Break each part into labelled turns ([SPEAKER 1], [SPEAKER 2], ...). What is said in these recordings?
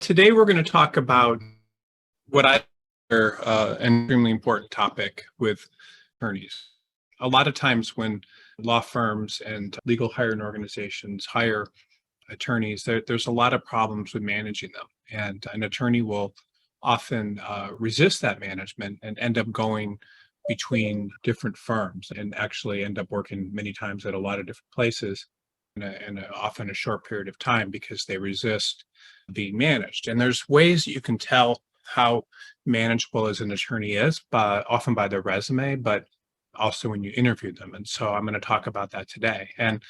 [SPEAKER 1] Today, we're going to talk about what I consider an extremely important topic with attorneys. A lot of times, when law firms and legal hiring organizations hire attorneys, there's a lot of problems with managing them. And an attorney will often resist that management and end up going between different firms and actually end up working many times at a lot of different places in often a short period of time because they resist being managed. And there's ways you can tell how manageable as an attorney is, but often by their resume, but also when you interview them. And so I'm going to talk about that today. And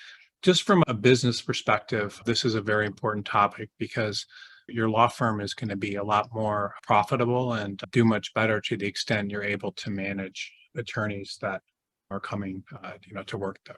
[SPEAKER 1] just from a business perspective, this is a very important topic because your law firm is going to be a lot more profitable and do much better to the extent you're able to manage attorneys that are coming, to work there.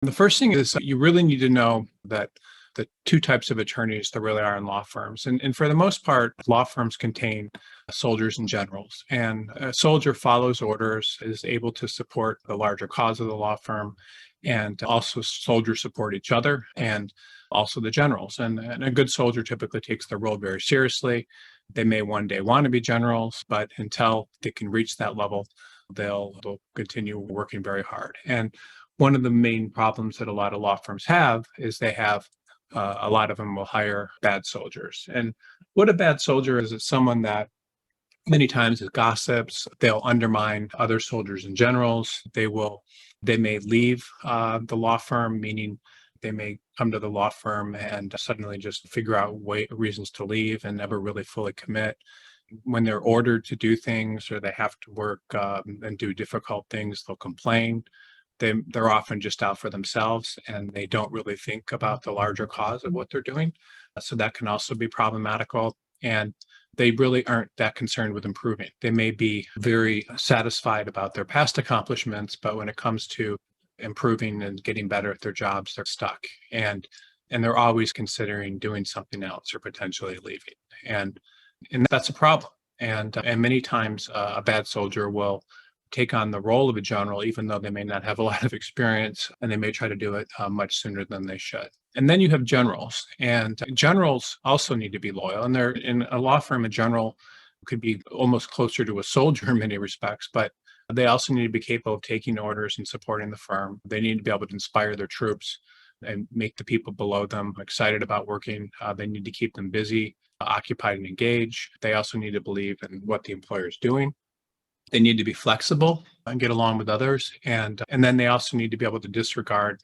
[SPEAKER 1] The first thing is you really need to know that the two types of attorneys there really are in law firms. And for the most part, law firms contain soldiers and generals. And a soldier follows orders, is able to support the larger cause of the law firm, and also soldiers support each other and also the generals. And a good soldier typically takes their role very seriously. They may one day want to be generals, but until they can reach that level, they'll continue working very hard. And one of the main problems that a lot of law firms have is they have a lot of them will hire bad soldiers. And what a bad soldier is, it's someone that many times it gossips. They'll undermine other soldiers and generals. They may leave the law firm, meaning they may come to the law firm and suddenly just figure out reasons to leave and never really fully commit. When they're ordered to do things or they have to work and do difficult things, they'll complain. They're often just out for themselves and they don't really think about the larger cause of what they're doing. So that can also be problematical. And they really aren't that concerned with improving. They may be very satisfied about their past accomplishments, but when it comes to improving and getting better at their jobs, they're stuck. And they're always considering doing something else or potentially leaving. And that's a problem. And many times a bad soldier will take on the role of a general, even though they may not have a lot of experience, and they may try to do it much sooner than they should. And then you have generals, and generals also need to be loyal. And they're in a law firm, a general could be almost closer to a soldier in many respects, but they also need to be capable of taking orders and supporting the firm. They need to be able to inspire their troops and make the people below them excited about working. They need to keep them busy, occupied, and engaged. They also need to believe in what the employer is doing. They need to be flexible and get along with others. And then they also need to be able to disregard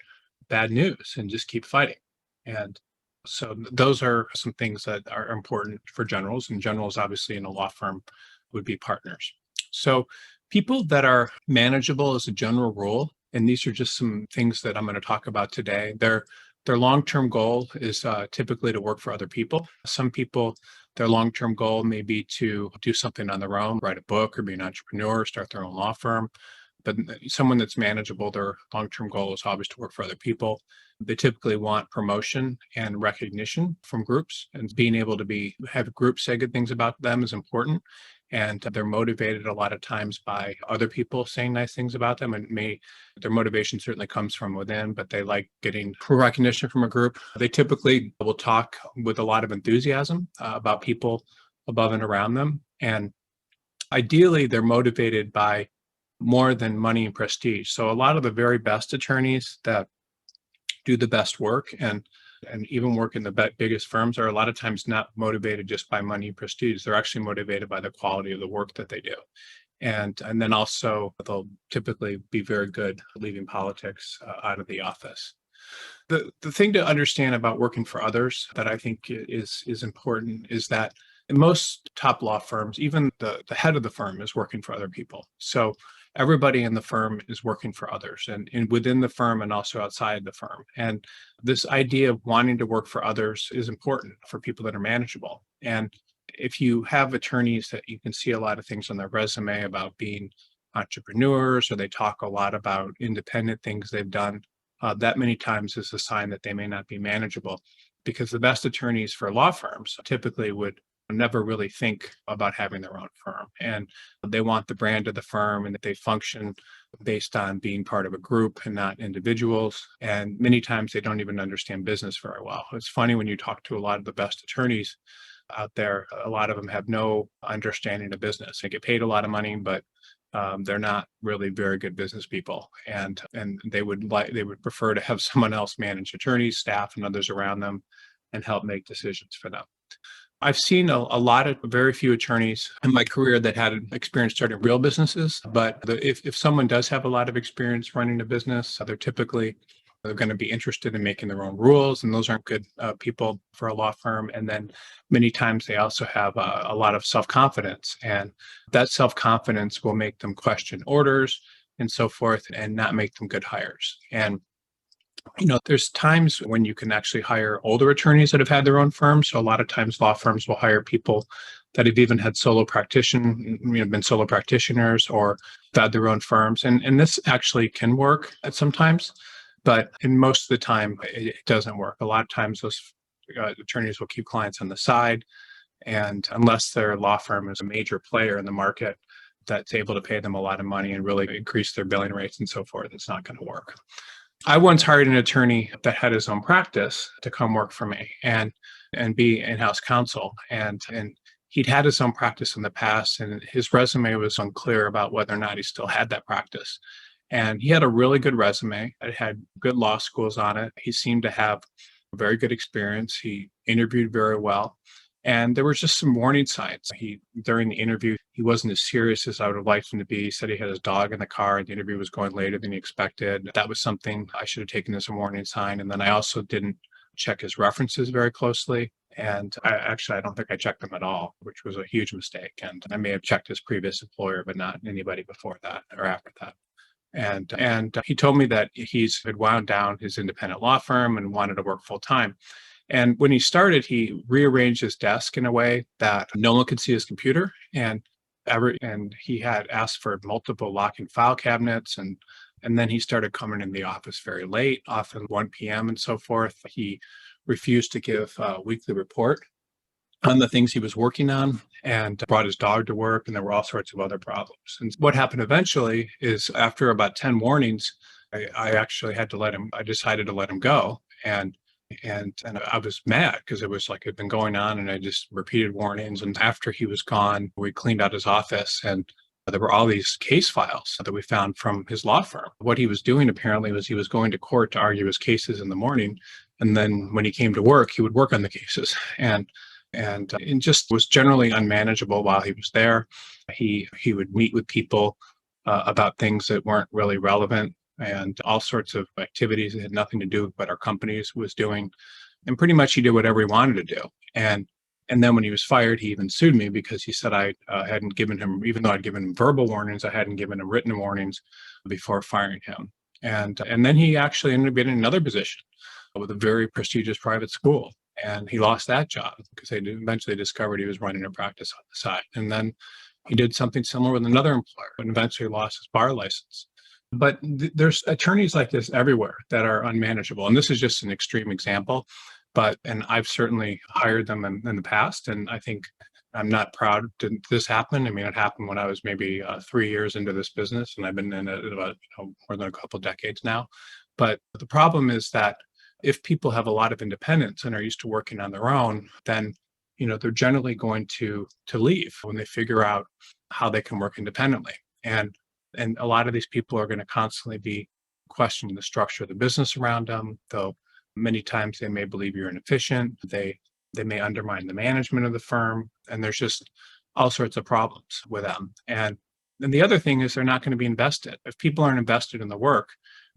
[SPEAKER 1] bad news and just keep fighting. And so those are some things that are important for generals. And generals, obviously, in a law firm would be partners. So people that are manageable as a general rule, and these are just some things that I'm going to talk about today, their long-term goal is typically to work for other people. Some people, their long-term goal may be to do something on their own, write a book or be an entrepreneur, start their own law firm. But someone that's manageable, their long-term goal is always to work for other people. They typically want promotion and recognition from groups, and being able to have groups say good things about them is important. And they're motivated a lot of times by other people saying nice things about them. And their motivation certainly comes from within, but they like getting recognition from a group. They typically will talk with a lot of enthusiasm about people above and around them. And ideally, they're motivated by more than money and prestige. So a lot of the very best attorneys that do the best work and even work in the biggest firms are a lot of times not motivated just by money and prestige. They're actually motivated by the quality of the work that they do. And then also they'll typically be very good at leaving politics out of the office. The thing to understand about working for others that I think is important is that in most top law firms, even the head of the firm is working for other people. So everybody in the firm is working for others and within the firm and also outside the firm. And this idea of wanting to work for others is important for people that are manageable. And if you have attorneys that you can see a lot of things on their resume about being entrepreneurs, or they talk a lot about independent things they've done, that many times is a sign that they may not be manageable, because the best attorneys for law firms typically would never really think about having their own firm. And they want the brand of the firm and that they function based on being part of a group and not individuals. And many times they don't even understand business very well. It's funny when you talk to a lot of the best attorneys, out there. A lot of them have no understanding of business. They get paid a lot of money, but they're not really very good business people, and they would prefer to have someone else manage attorneys, staff, and others around them, and help make decisions for them. I've seen a lot of very few attorneys in my career that had experience starting real businesses. But if someone does have a lot of experience running a business, they're going to be interested in making their own rules, and those aren't good people for a law firm. And then many times they also have a lot of self-confidence, and that self-confidence will make them question orders and so forth, and not make them good hires. And there's times when you can actually hire older attorneys that have had their own firms. So a lot of times law firms will hire people that have even had been solo practitioners or had their own firms. And this actually can work at sometimes, but in most of the time it doesn't work. A lot of times those attorneys will keep clients on the side. And unless their law firm is a major player in the market that's able to pay them a lot of money and really increase their billing rates and so forth, it's not going to work. I once hired an attorney that had his own practice to come work for me and be in-house counsel. And he'd had his own practice in the past, and his resume was unclear about whether or not he still had that practice. And he had a really good resume. It had good law schools on it. He seemed to have very good experience. He interviewed very well. And there were just some warning signs. During the interview, he wasn't as serious as I would have liked him to be. He said he had his dog in the car and the interview was going later than he expected. That was something I should have taken as a warning sign. And then I also didn't check his references very closely. And I don't think I checked them at all, which was a huge mistake. And I may have checked his previous employer, but not anybody before that or after that. And he told me that had wound down his independent law firm and wanted to work full time. And when he started, he rearranged his desk in a way that no one could see his computer. And he had asked for multiple locking file cabinets. And then he started coming in the office very late, often 1 p.m. and so forth. He refused to give a weekly report on the things he was working on, and brought his dog to work. And there were all sorts of other problems. And what happened eventually is, after about 10 warnings, I actually I decided to let him go. And I was mad because it was like it had been going on, and I just repeated warnings. And after he was gone, we cleaned out his office, and there were all these case files that we found from his law firm. What he was doing apparently was he was going to court to argue his cases in the morning, and then when he came to work, he would work on the cases, and it just was generally unmanageable while he was there. He would meet with people about things that weren't really relevant, and all sorts of activities that had nothing to do with what our companies was doing. And pretty much he did whatever he wanted to do. And then when he was fired, he even sued me because he said I hadn't given him, even though I'd given him verbal warnings, I hadn't given him written warnings before firing him. And then he actually ended up getting another position with a very prestigious private school. And he lost that job because they eventually discovered he was running a practice on the side. And then he did something similar with another employer and eventually lost his bar license. But there's attorneys like this everywhere that are unmanageable. And this is just an extreme example. And I've certainly hired them in the past. And I think I'm not proud that this happened. I mean, it happened when I was maybe 3 years into this business, and I've been in it about more than a couple of decades now. But the problem is that if people have a lot of independence and are used to working on their own, then they're generally going to leave when they figure out how they can work independently. And a lot of these people are going to constantly be questioning the structure of the business around them, though many times they may believe you're inefficient. They may undermine the management of the firm, and there's just all sorts of problems with them. And then the other thing is they're not going to be invested. If people aren't invested in the work,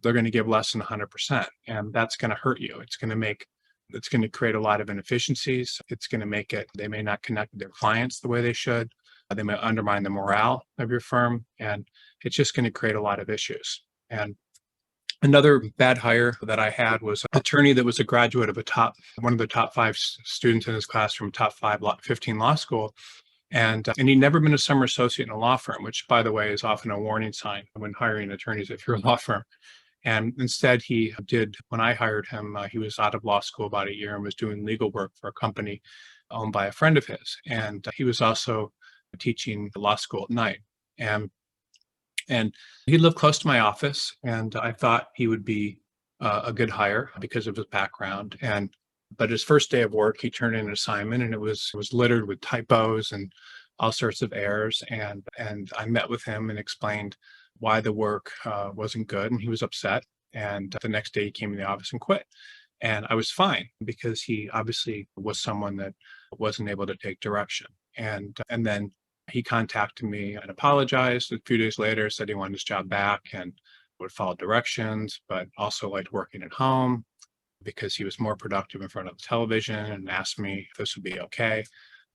[SPEAKER 1] they're going to give less than 100%, and that's going to hurt you. It's going to create a lot of inefficiencies. It's going to make it, they may not connect with their clients the way they should. They may undermine the morale of your firm, and it's just going to create a lot of issues. And another bad hire that I had was an attorney that was a graduate of one of the top 5 students in his class from top 15 law school. And he'd never been a summer associate in a law firm, which, by the way, is often a warning sign when hiring attorneys if you're a law firm. And instead, when I hired him, he was out of law school about a year and was doing legal work for a company owned by a friend of his. And he was also teaching law school at night. And he lived close to my office, and I thought he would be a good hire because of his background. And But his first day of work, he turned in an assignment, and it was littered with typos and all sorts of errors. And I met with him and explained why the work wasn't good, and he was upset. And the next day, he came in the office and quit. And I was fine because he obviously was someone that wasn't able to take direction. And then he contacted me and apologized. A few days later, said he wanted his job back and would follow directions, but also liked working at home because he was more productive in front of the television, and asked me if this would be okay.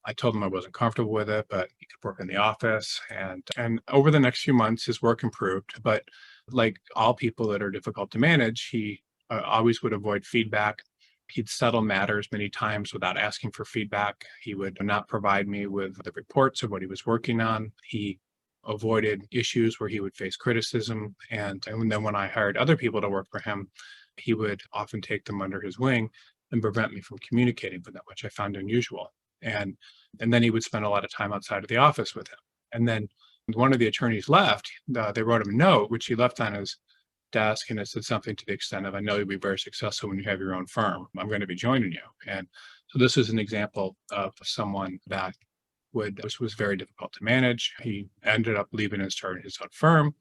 [SPEAKER 1] I told him I wasn't comfortable with it, but he could work in the office. And over the next few months, his work improved. But like all people that are difficult to manage, he always would avoid feedback. He'd settle matters many times without asking for feedback. He would not provide me with the reports of what he was working on. He avoided issues where he would face criticism. And then when I hired other people to work for him, he would often take them under his wing and prevent me from communicating with them, which I found unusual. And and then he would spend a lot of time outside of the office with him. And then one of the attorneys left. They wrote him a note, which he left on his desk, and it said something to the extent of, "I know you'll be very successful when you have your own firm. I'm going to be joining you." And so this is an example of someone that was very difficult to manage. He ended up leaving and starting his own firm.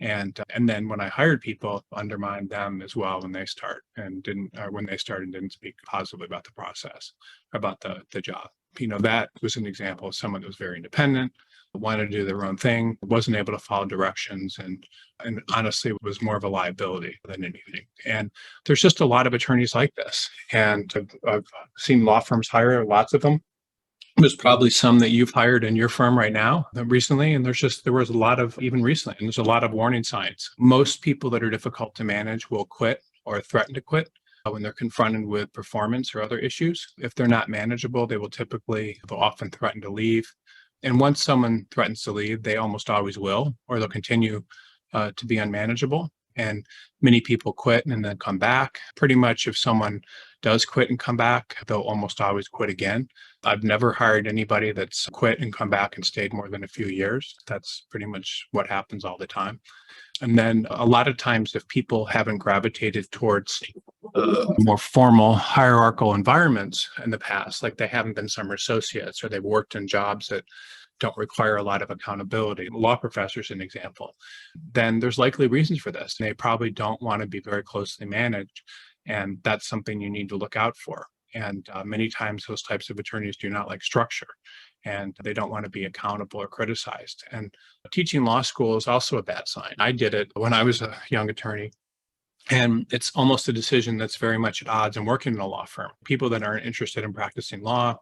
[SPEAKER 1] And then when I hired people, undermined them as well when they start and didn't when they started didn't speak positively about the process, about the job. That was an example of someone that was very independent, wanted to do their own thing, wasn't able to follow directions, and honestly was more of a liability than anything. And there's just a lot of attorneys like this. And I've seen law firms hire lots of them. There's probably some that you've hired in your firm right now recently, and there was a lot of even recently, and there's a lot of warning signs. Most people that are difficult to manage will quit or threaten to quit when they're confronted with performance or other issues. If they're not manageable, they'll often threaten to leave. And once someone threatens to leave, they almost always will, or they'll continue to be unmanageable. And many people quit and then come back. Pretty much, if someone does quit and come back, they'll almost always quit again. I've never hired anybody that's quit and come back and stayed more than a few years. That's pretty much what happens all the time. And then a lot of times, if people haven't gravitated towards more formal hierarchical environments in the past, like they haven't been summer associates or they've worked in jobs that don't require a lot of accountability, law professors, an example, then there's likely reasons for this. They probably don't want to be very closely managed. And that's something you need to look out for. And many times those types of attorneys do not like structure, and they don't want to be accountable or criticized. And teaching law school is also a bad sign. I did it when I was a young attorney. And it's almost a decision that's very much at odds in working in a law firm. People that aren't interested in practicing law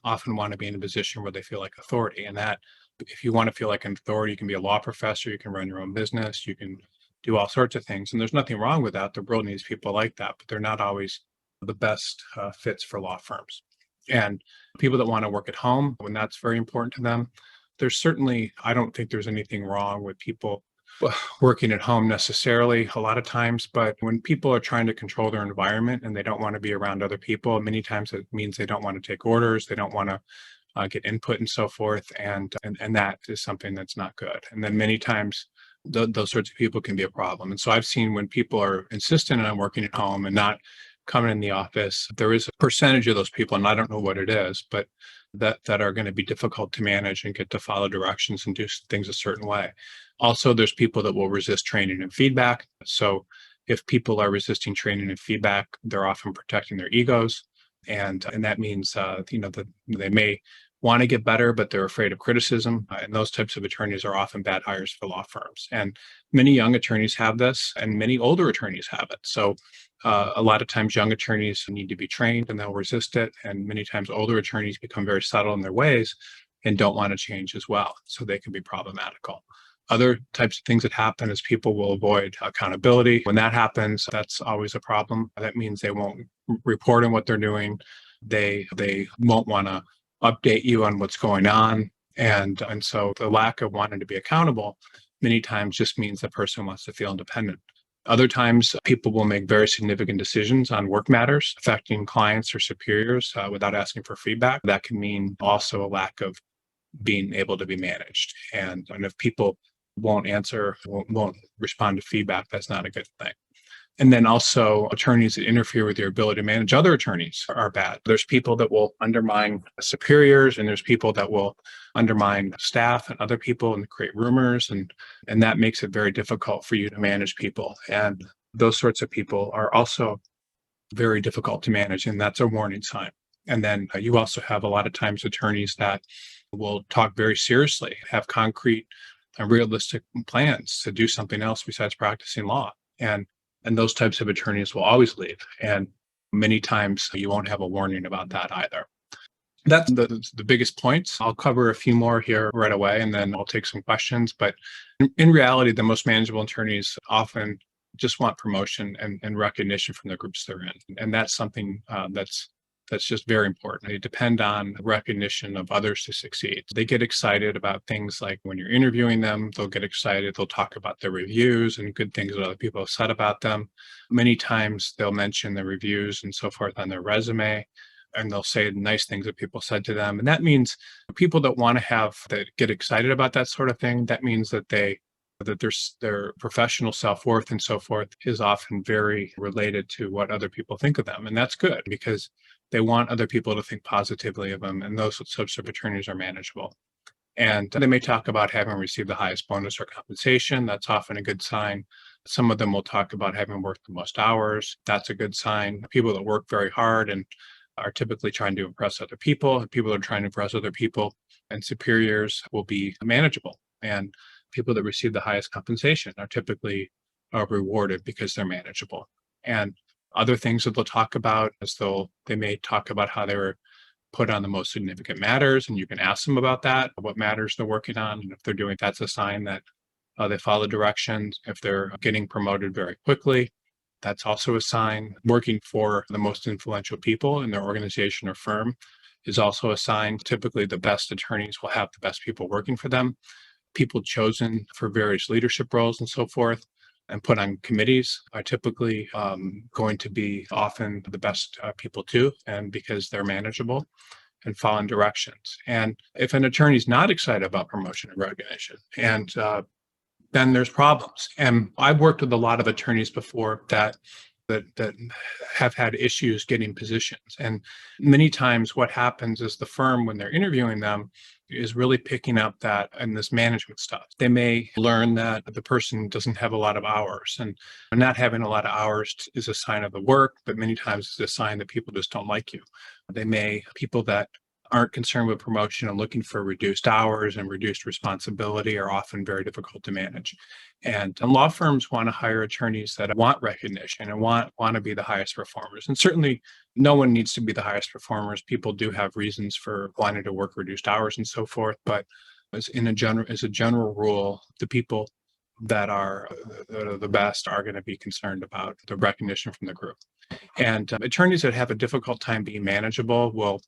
[SPEAKER 1] often want to be in a position where they feel like authority. And that, if you want to feel like an authority, you can be a law professor, you can run your own business, you can do all sorts of things. And there's nothing wrong with that. The world needs people like that, but they're not always the best fits for law firms. And people that want to work at home, when that's very important to them, I don't think there's anything wrong with people working at home necessarily a lot of times, but when people are trying to control their environment and they don't want to be around other people, many times it means they don't want to take orders, they don't want to get input and so forth, and that is something that's not good. And then many times those sorts of people can be a problem. And so I've seen when people are insistent on working at home and not coming in the office, there is a percentage of those people, and I don't know what it is, but that are going to be difficult to manage and get to follow directions and do things a certain way. Also, there's people that will resist training and feedback. So if people are resisting training and feedback, they're often protecting their egos. And that means, that they may want to get better, but they're afraid of criticism. And those types of attorneys are often bad hires for law firms. And many young attorneys have this, and many older attorneys have it. So a lot of times young attorneys need to be trained and they'll resist it. And many times older attorneys become very settled in their ways and don't want to change as well. So they can be problematical. Other types of things that happen is people will avoid accountability. When that happens, that's always a problem. That means they won't report on what they're doing. They won't want to update you on what's going on. And so the lack of wanting to be accountable many times just means the person wants to feel independent. Other times, people will make very significant decisions on work matters affecting clients or superiors without asking for feedback. That can mean also a lack of being able to be managed. And if people won't respond to feedback, that's not a good thing. And then also attorneys that interfere with your ability to manage other attorneys are bad. There's people that will undermine superiors, and there's people that will undermine staff and other people and create rumors. And that makes it very difficult for you to manage people. And those sorts of people are also very difficult to manage. And that's a warning sign. And then you also have a lot of times attorneys that will talk very seriously, have concrete and realistic plans to do something else besides practicing law. And those types of attorneys will always leave. And many times you won't have a warning about that either. That's the biggest points. I'll cover a few more here right away, and then I'll take some questions. But in reality, the most manageable attorneys often just want promotion and recognition from the groups they're in. And that's something that's just very important. They depend on recognition of others to succeed. They get excited about things like when you're interviewing them, they'll get excited. They'll talk about their reviews and good things that other people have said about them. Many times they'll mention the reviews and so forth on their resume, and they'll say nice things that people said to them. And that means people that want to have that get excited about that sort of thing, that means that their professional self-worth and so forth is often very related to what other people think of them. And that's good because they want other people to think positively of them. And those sorts of attorneys are manageable. And they may talk about having received the highest bonus or compensation. That's often a good sign. Some of them will talk about having worked the most hours. That's a good sign. People that work very hard and are typically trying to impress other people. People that are trying to impress other people and superiors will be manageable. And people that receive the highest compensation are typically rewarded because they're manageable. And other things that they'll talk about is they may talk about how they were put on the most significant matters, and you can ask them about that, what matters they're working on. And if they're doing, that's a sign that they follow directions. If they're getting promoted very quickly, that's also a sign. Working for the most influential people in their organization or firm is also a sign. Typically, the best attorneys will have the best people working for them, people chosen for various leadership roles and so forth, and put on committees are typically going to be often the best people too, and because they're manageable and follow directions. And if an attorney is not excited about promotion and recognition, and then there's problems. And I've worked with a lot of attorneys before that have had issues getting positions. And many times what happens is the firm, when they're interviewing them, is really picking up that and this management stuff. They may learn that the person doesn't have a lot of hours, and not having a lot of hours is a sign of the work, but many times it's a sign that people just don't like you. People that aren't concerned with promotion and looking for reduced hours and reduced responsibility are often very difficult to manage. And law firms want to hire attorneys that want recognition and want to be the highest performers. And certainly no one needs to be the highest performers. People do have reasons for wanting to work reduced hours and so forth. But as a general rule, the people that are the best are going to be concerned about the recognition from the group. And attorneys that have a difficult time being manageable will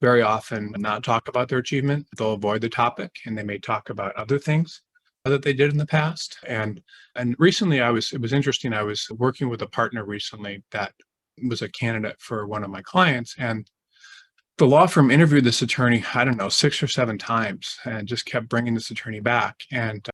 [SPEAKER 1] very often not talk about their achievement. They'll avoid the topic, and they may talk about other things that they did in the past. And recently it was interesting. I was working with a partner recently that was a candidate for one of my clients, and the law firm interviewed this attorney, I don't know, 6 or 7 times, and just kept bringing this attorney back. And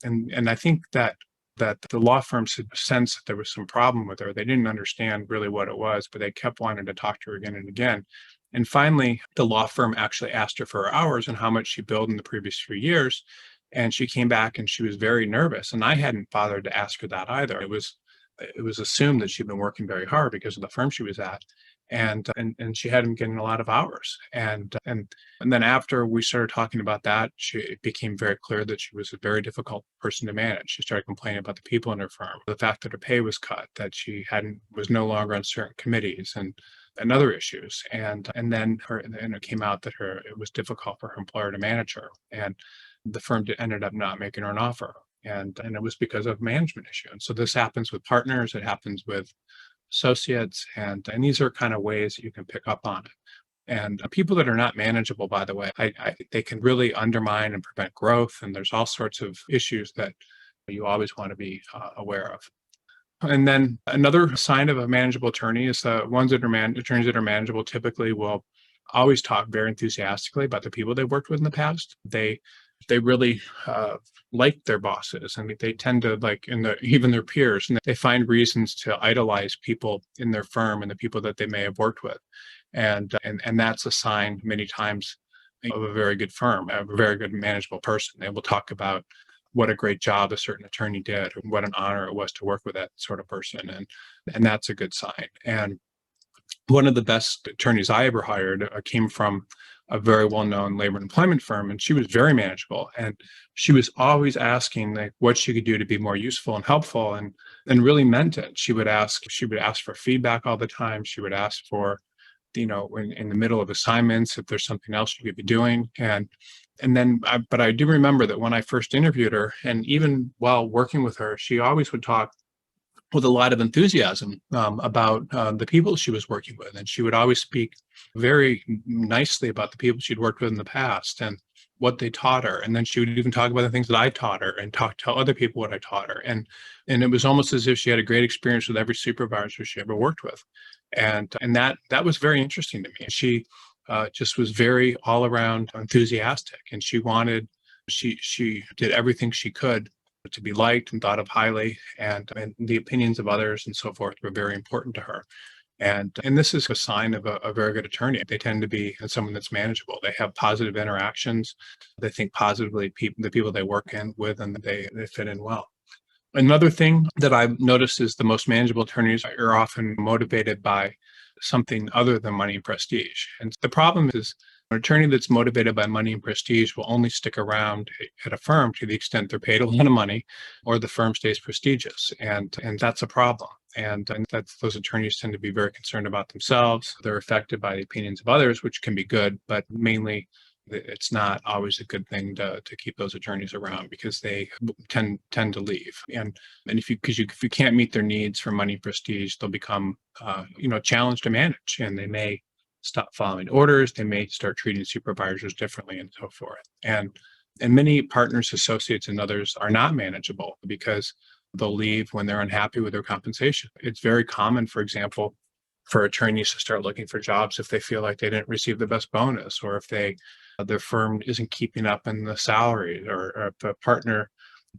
[SPEAKER 1] I think that the law firm sensed that there was some problem with her. They didn't understand really what it was, but they kept wanting to talk to her again and again. And finally, the law firm actually asked her for her hours and how much she billed in the previous few years. And she came back and she was very nervous. And I hadn't bothered to ask her that either. It was assumed that she'd been working very hard because of the firm she was at. And she hadn't getting a lot of hours. And then after we started talking about that, it became very clear that she was a very difficult person to manage. She started complaining about the people in her firm, the fact that her pay was cut, that she was no longer on certain committees, and other issues. And then it came out that it was difficult for her employer to manage her. And the firm ended up not making her an offer. And it was because of management issue. And so this happens with partners, it happens with associates, and these are kind of ways that you can pick up on it. And people that are not manageable, by the way, they can really undermine and prevent growth. And there's all sorts of issues that you always want to be aware of. And then another sign of a manageable attorney is attorneys that are manageable typically will always talk very enthusiastically about the people they've worked with in the past. They they really like their bosses, and they tend to like even their peers, and they find reasons to idolize people in their firm and the people that they may have worked with, and that's a sign many times of a very good firm, a very good manageable person. They will talk about what a great job a certain attorney did, or what an honor it was to work with that sort of person, and that's a good sign. And one of the best attorneys I ever hired came from a very well-known labor and employment firm, and she was very manageable. And she was always asking like what she could do to be more useful and helpful, and really meant it. She would ask for feedback all the time. She would ask for, in the middle of assignments, if there's something else you could be doing. But I do remember that when I first interviewed her, and even while working with her, she always would talk with a lot of enthusiasm about the people she was working with. And she would always speak very nicely about the people she'd worked with in the past and what they taught her. And then she would even talk about the things that I taught her and tell other people what I taught her. And it was almost as if she had a great experience with every supervisor she ever worked with. And that was very interesting to me. She just was very all around enthusiastic, and she did everything she could to be liked and thought of highly, and the opinions of others and so forth were very important to her. And this is a sign of a very good attorney. They tend to be someone that's manageable. They have positive interactions. They think positively the people they work in with, and they fit in well. Another thing that I've noticed is the most manageable attorneys are often motivated by something other than money and prestige. And the problem is an attorney that's motivated by money and prestige will only stick around at a firm to the extent they're paid a lot of money or the firm stays prestigious. And that's a problem. And that's those attorneys tend to be very concerned about themselves. They're affected by the opinions of others, which can be good, but mainly it's not always a good thing to keep those attorneys around, because they tend to leave. And if you can't meet their needs for money prestige, they'll become challenged to manage, and they may stop following orders. They may start treating supervisors differently and so forth. And many partners, associates, and others are not manageable because they'll leave when they're unhappy with their compensation. It's very common, for example, for attorneys to start looking for jobs if they feel like they didn't receive the best bonus, or if their firm isn't keeping up in the salary, or if a partner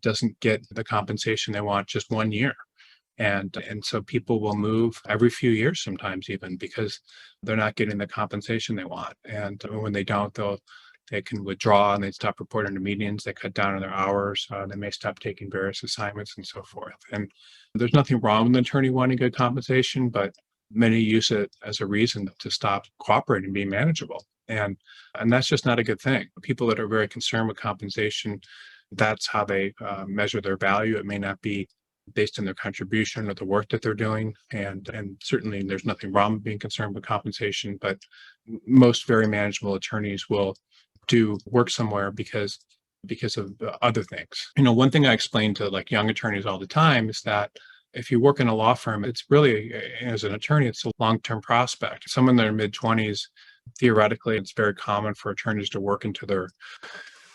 [SPEAKER 1] doesn't get the compensation they want just 1 year. And so people will move every few years, sometimes even, because they're not getting the compensation they want. And when they don't, they can withdraw, and they stop reporting to meetings. They cut down on their hours. They may stop taking various assignments and so forth. And there's nothing wrong with an attorney wanting good compensation, but many use it as a reason to stop cooperating and being manageable. And that's just not a good thing. People that are very concerned with compensation, that's how they measure their value. It may not be based on their contribution or the work that they're doing. And certainly there's nothing wrong with being concerned with compensation, but most very manageable attorneys will do work somewhere because of other things. One thing I explain to like young attorneys all the time is that if you work in a law firm, it's really, as an attorney, it's a long-term prospect. Someone in their mid-20s, theoretically, it's very common for attorneys to work into their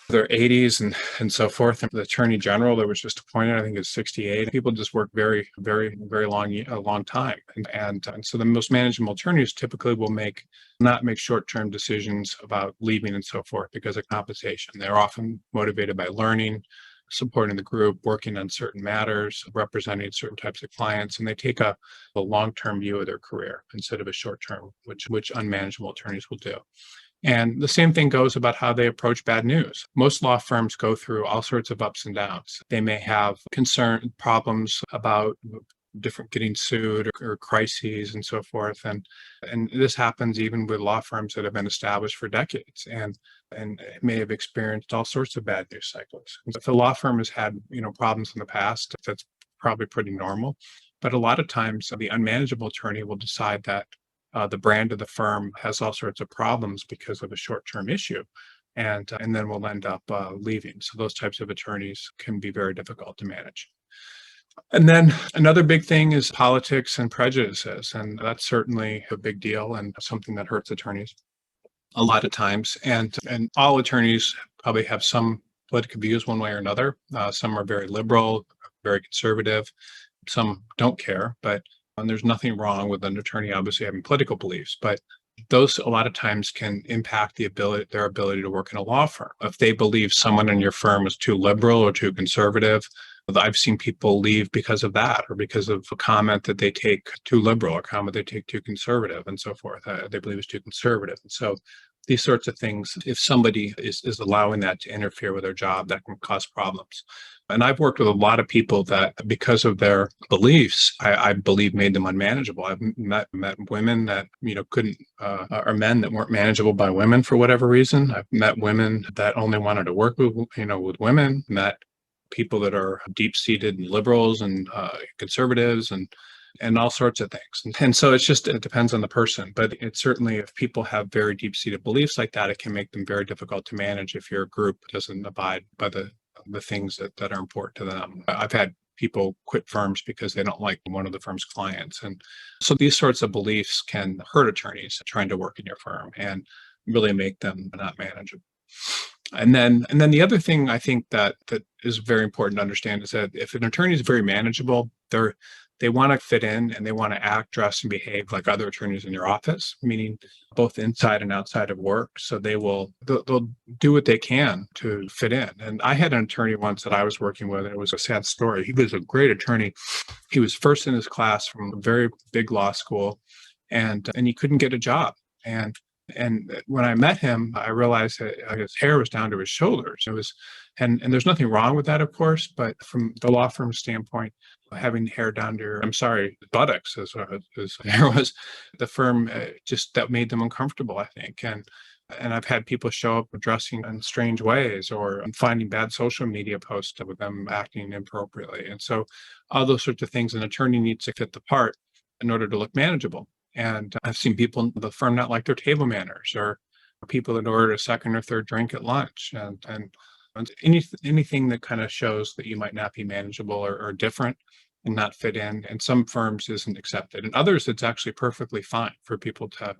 [SPEAKER 1] 80s and so forth. And the attorney general that was just appointed, I think, is 68. People just work very, very, very a long time. And so the most manageable attorneys typically will not make short-term decisions about leaving and so forth because of compensation. They're often motivated by learning, supporting the group, working on certain matters, representing certain types of clients, and they take a long-term view of ther career instead of a short-term, which unmanageable attorneys will do. And the same thing goes about how they approach bad news. Most law firms go through all sorts of ups and downs. They may have problems about different getting sued or crises and so forth. And this happens even with law firms that have been established for decades and may have experienced all sorts of bad news cycles. If the law firm has had problems in the past, that's probably pretty normal. But a lot of times the unmanageable attorney will decide that the brand of the firm has all sorts of problems because of a short-term issue, and then we'll end up leaving. So those types of attorneys can be very difficult to manage. And then another big thing is politics and prejudices, and that's certainly a big deal and something that hurts attorneys a lot of times. And all attorneys probably have some political views one way or another. Some are very liberal, very conservative. Some don't care, and there's nothing wrong with an attorney obviously having political beliefs, but those a lot of times can impact their ability to work in a law firm. If they believe someone in your firm is too liberal or too conservative, I've seen people leave because of that, or because of a comment that they take too liberal, or comment they take too conservative, and so forth. They believe is too conservative. And so these sorts of things, if somebody is allowing that to interfere with their job, that can cause problems. And I've worked with a lot of people that, because of their beliefs, I believe made them unmanageable. I've met women that couldn't, or men that weren't manageable by women for whatever reason. I've met women that only wanted to work with women. Met people that are deep-seated liberals and conservatives and all sorts of things. And so it depends on the person. But it's certainly, if people have very deep-seated beliefs like that, it can make them very difficult to manage if your group doesn't abide by the things that are important to them. I've had people quit firms because they don't like one of the firm's clients. And so these sorts of beliefs can hurt attorneys trying to work in your firm and really make them not manageable. And then the other thing I think that is very important to understand is that if an attorney is very manageable, they want to fit in and they want to act, dress, and behave like other attorneys in your office, meaning both inside and outside of work. So they'll do what they can to fit in. And I had an attorney once that I was working with, and it was a sad story. He was a great attorney. He was first in his class from a very big law school, and he couldn't get a job. And when I met him, I realized that his hair was down to his shoulders. And there's nothing wrong with that, of course, but from the law firm standpoint, having hair down to buttocks, as his hair was, the firm just that made them uncomfortable, I think. And I've had people show up dressing in strange ways, or finding bad social media posts with them acting inappropriately. And so all those sorts of things, an attorney needs to fit the part in order to look manageable. And I've seen people in the firm not like their table manners, or people that order a second or third drink at lunch, and anything that kind of shows that you might not be manageable or different and not fit in some firms isn't accepted. In others, it's actually perfectly fine for people to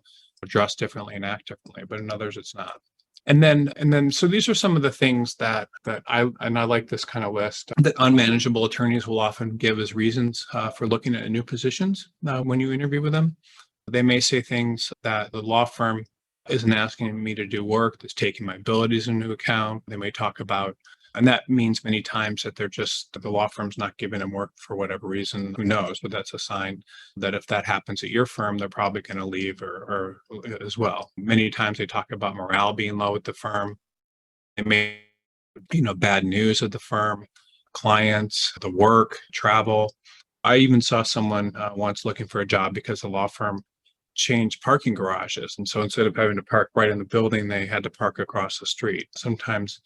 [SPEAKER 1] dress differently and act differently, but in others, it's not. And then, so these are some of the things that I like this kind of list that unmanageable attorneys will often give as reasons for looking at new positions when you interview with them. They may say things that the law firm isn't asking me to do work that's taking my abilities into account. They may talk about, and that means many times that the law firm's not giving them work for whatever reason. Who knows? But that's a sign that if that happens at your firm, they're probably going to leave or as well. Many times they talk about morale being low at the firm. They may, bad news at the firm, clients, the work, travel. I even saw someone once looking for a job because the law firm changed parking garages. And so instead of having to park right in the building, they had to park across the street. Sometimes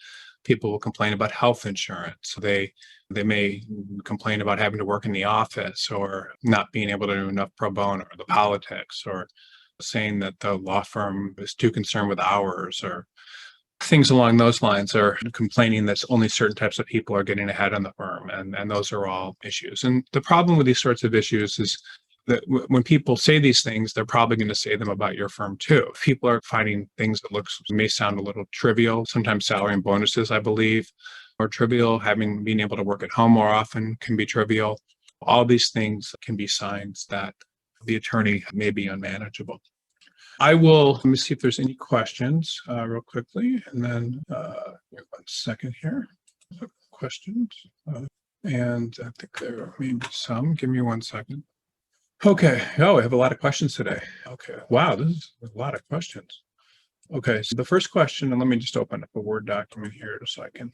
[SPEAKER 1] people will complain about health insurance. They may complain about having to work in the office, or not being able to do enough pro bono, or the politics, or saying that the law firm is too concerned with hours, or things along those lines, are complaining that only certain types of people are getting ahead in the firm. And those are all issues. And the problem with these sorts of issues is that when people say these things, they're probably going to say them about your firm too. If people are finding things that may sound a little trivial, sometimes salary and bonuses, I believe, are trivial. Being able to work at home more often can be trivial. All these things can be signs that the attorney may be unmanageable. Let me see if there's any questions real quickly, and then wait 1 second here. Questions. And I think there may be some. Give me 1 second. Okay. Oh, we have a lot of questions today. Okay. Wow, this is a lot of questions. Okay. So the first question, and let me just open up a Word document here so I can.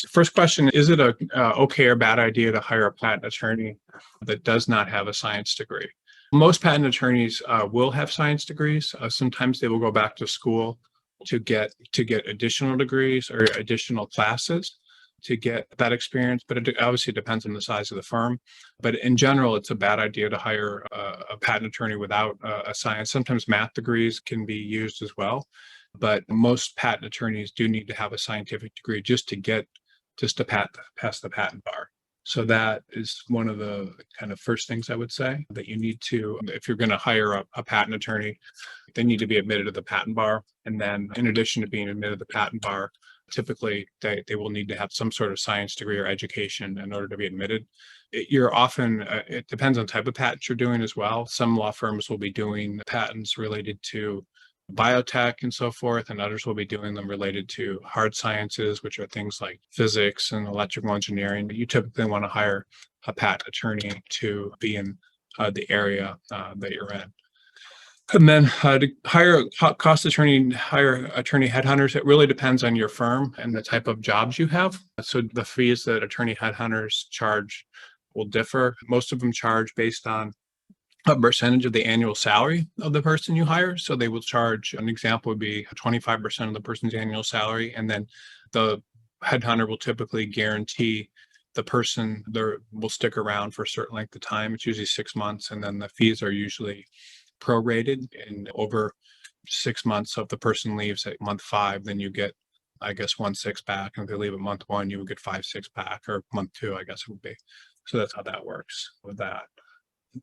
[SPEAKER 1] First question: is it a okay or bad idea to hire a patent attorney that does not have a science degree? Most patent attorneys will have science degrees. Sometimes they will go back to school to get additional degrees or additional classes to get that experience, but it obviously depends on the size of the firm. But in general, it's a bad idea to hire a patent attorney without a science. Sometimes math degrees can be used as well, but most patent attorneys do need to have a scientific degree just to pass the patent bar. So that is one of the kind of first things I would say, that you need to, if you're going to hire a patent attorney, they need to be admitted to the patent bar. And then in addition to being admitted to the patent bar, typically they will need to have some sort of science degree or education in order to be admitted. You're often, it depends on the type of patent you're doing as well. Some law firms will be doing patents related to biotech and so forth, and others will be doing them related to hard sciences, which are things like physics and electrical engineering. But you typically want to hire a patent attorney to be in the area that you're in. And then to hire cost attorney, hire attorney headhunters, it really depends on your firm and the type of jobs you have. So the fees that attorney headhunters charge will differ. Most of them charge based on a percentage of the annual salary of the person you hire. So they will charge, an example would be 25% of the person's annual salary. And then the headhunter will typically guarantee the person there will stick around for a certain length of time. It's usually 6 months. And then the fees are usually prorated, and over 6 months. So if the person leaves at month 5, then you get, I guess, 1/6 back. And if they leave at month 1, you would get 5/6 back, or month 2, I guess it would be. So that's how that works with that.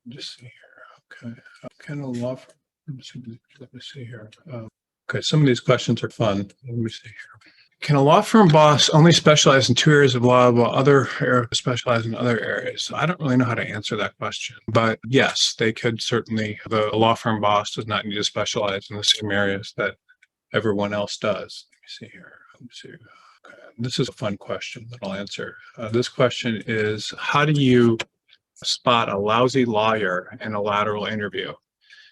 [SPEAKER 1] Just see here. Okay. Kind of law firm. Let me see here. Okay. Some of these questions are fun. Let me see here. Can a law firm boss only specialize in 2 areas of law while other specialize in other areas? So I don't really know how to answer that question, but yes, they could certainly. The law firm boss does not need to specialize in the same areas that everyone else does. Let me see here. Let me see. Okay. This is a fun question that I'll answer. This question is, how do you spot a lousy lawyer in a lateral interview?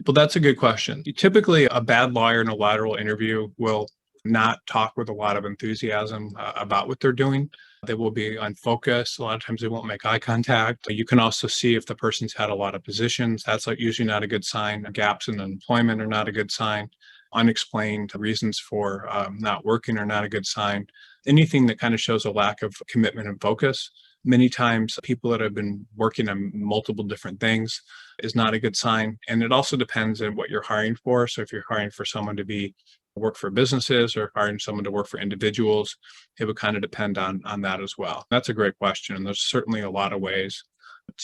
[SPEAKER 1] Well, that's a good question. Typically, a bad lawyer in a lateral interview will not talk with a lot of enthusiasm about what they're doing. They will be unfocused. A lot of times they won't make eye contact. You can also see if the person's had a lot of positions. That's usually not a good sign. Gaps in employment are not a good sign. Unexplained reasons for not working are not a good sign. Anything that kind of shows a lack of commitment and focus. Many times people that have been working on multiple different things is not a good sign. And it also depends on what you're hiring for. So if you're hiring for someone to work for businesses or hiring someone to work for individuals, it would kind of depend on that as well. That's a great question. And there's certainly a lot of ways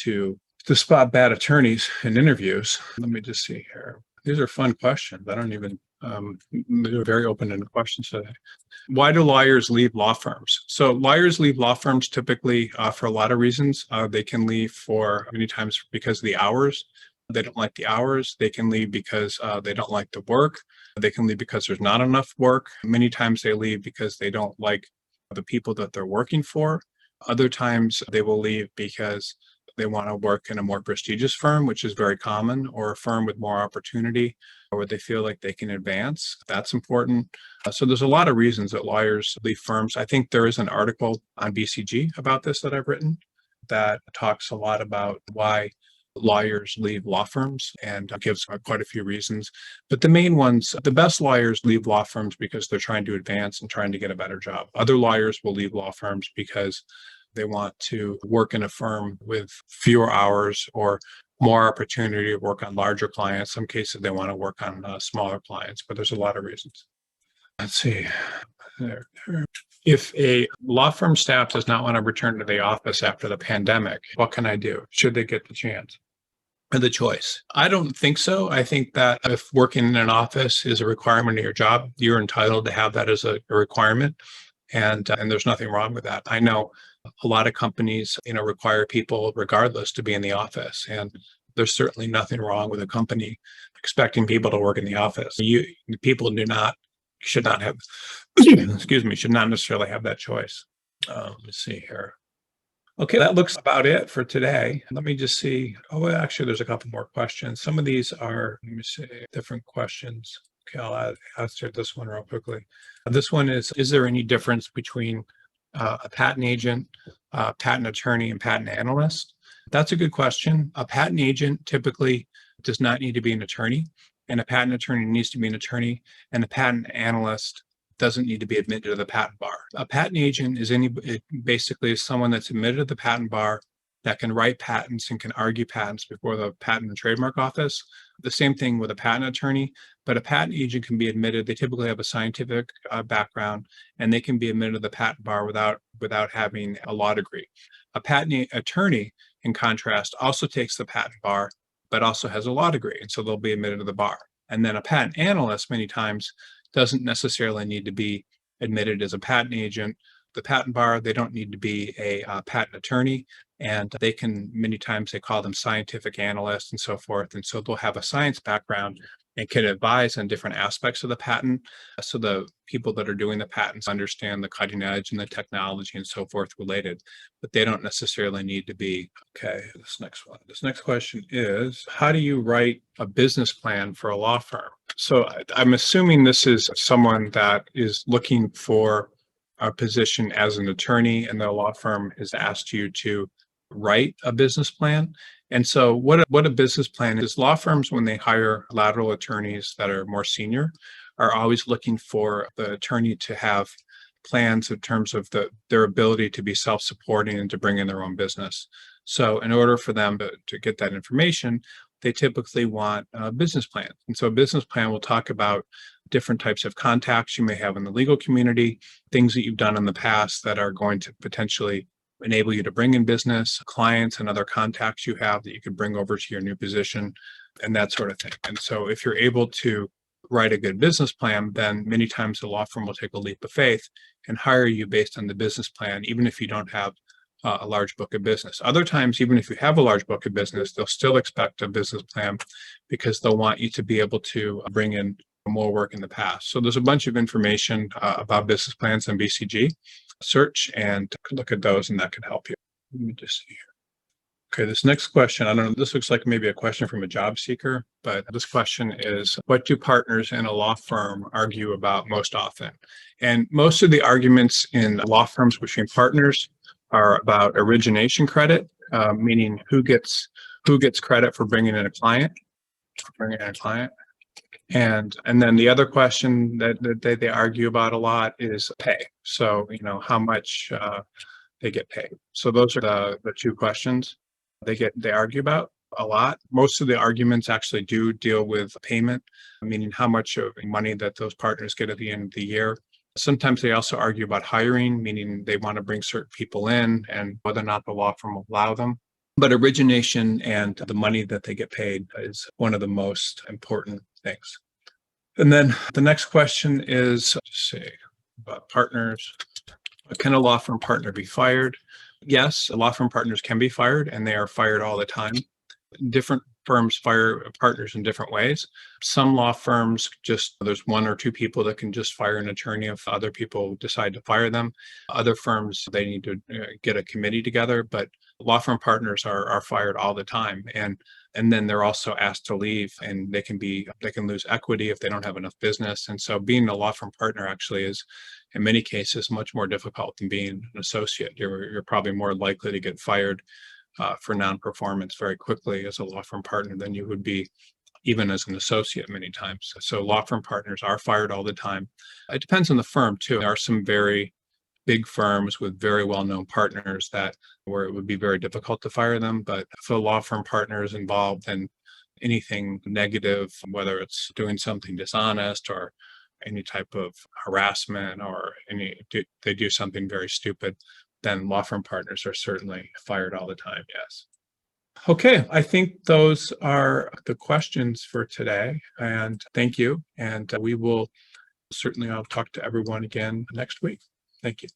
[SPEAKER 1] to spot bad attorneys in interviews. Let me just see here. These are fun questions. I don't even, they're very open-ended questions today. Why do lawyers leave law firms? So lawyers leave law firms typically for a lot of reasons. They can leave for many times because of the hours. They don't like the hours. They can leave because they don't like the work. They can leave because there's not enough work. Many times they leave because they don't like the people that they're working for. Other times they will leave because they want to work in a more prestigious firm, which is very common, or a firm with more opportunity, or where they feel like they can advance. That's important. So there's a lot of reasons that lawyers leave firms. I think there is an article on BCG about this that I've written that talks a lot about why lawyers leave law firms, and gives quite a few reasons. But the main ones, the best lawyers leave law firms because they're trying to advance and trying to get a better job. Other lawyers will leave law firms because they want to work in a firm with fewer hours or more opportunity to work on larger clients. Some cases they want to work on smaller clients, but there's a lot of reasons. Let's see. There. If a law firm staff does not want to return to the office after the pandemic, what can I do? Should they get the chance or the choice? I don't think so. I think that if working in an office is a requirement of your job, you're entitled to have that as a requirement. And there's nothing wrong with that. I know a lot of companies, require people regardless to be in the office. And there's certainly nothing wrong with a company expecting people to work in the office. People should not have, excuse me, should not necessarily have that choice. Let me see here. Okay, that looks about it for today. Let me just see. Oh, well, actually, there's a couple more questions. Some of these are, let me see, different questions. Okay, I'll answer this one real quickly. This one is there any difference between a patent agent, patent attorney, and patent analyst? That's a good question. A patent agent typically does not need to be an attorney, and a patent attorney needs to be an attorney, and a patent analyst doesn't need to be admitted to the patent bar. A patent agent is basically someone that's admitted to the patent bar that can write patents and can argue patents before the Patent and Trademark Office. The same thing with a patent attorney, but a patent agent can be admitted. They typically have a scientific background, and they can be admitted to the patent bar without having a law degree. A patent attorney, in contrast, also takes the patent bar, but also has a law degree, and so they'll be admitted to the bar. And then a patent analyst many times doesn't necessarily need to be admitted as a patent agent. The patent bar, they don't need to be a patent attorney, and they can, many times they call them scientific analysts and so forth. And so they'll have a science background and can advise on different aspects of the patent. So the people that are doing the patents understand the cutting edge and the technology and so forth related, but they don't necessarily need to be. Okay, this next one. This next question is, how do you write a business plan for a law firm? So I'm assuming this is someone that is looking for a position as an attorney, and the law firm has asked you to write a business plan. And so what a business plan is, law firms, when they hire lateral attorneys that are more senior, are always looking for the attorney to have plans in terms of their ability to be self-supporting and to bring in their own business. So in order for them to get that information, they typically want a business plan. And so a business plan will talk about different types of contacts you may have in the legal community, things that you've done in the past that are going to potentially enable you to bring in business, clients and other contacts you have that you could bring over to your new position, and that sort of thing. And so if you're able to write a good business plan, then many times the law firm will take a leap of faith and hire you based on the business plan, even if you don't have a large book of business. Other times, even if you have a large book of business, they'll still expect a business plan because they'll want you to be able to bring in more work in the past. So there's a bunch of information about business plans on BCG. Search and look at those, and that can help you. Let me just see here. Okay, this next question, I don't know, this looks like maybe a question from a job seeker, but this question is, what do partners in a law firm argue about most often? And most of the arguments in law firms between partners are about origination credit, meaning who gets credit for bringing in a client, And then the other question that they argue about a lot is pay. So, how much they get paid. So those are the two questions they argue about a lot. Most of the arguments actually do deal with payment, meaning how much of money that those partners get at the end of the year. Sometimes they also argue about hiring, meaning they want to bring certain people in and whether or not the law firm will allow them. But origination and the money that they get paid is one of the most important things. And then the next question is, about partners. Can a law firm partner be fired? Yes, law firm partners can be fired, and they are fired all the time. Different firms fire partners in different ways. Some law firms there's one or two people that can just fire an attorney if other people decide to fire them. Other firms, they need to get a committee together, but law firm partners are fired all the time. And then they're also asked to leave, and they can lose equity if they don't have enough business. And so being a law firm partner actually is, in many cases, much more difficult than being an associate. You're probably more likely to get fired for non-performance very quickly as a law firm partner than you would be even as an associate many times. So law firm partners are fired all the time. It depends on the firm too. There are some very big firms with very well-known partners where it would be very difficult to fire them. But if a law firm partner is involved in anything negative, whether it's doing something dishonest or any type of harassment or they do something very stupid, then law firm partners are certainly fired all the time, yes. Okay, I think those are the questions for today, and thank you. And I'll talk to everyone again next week. Thank you.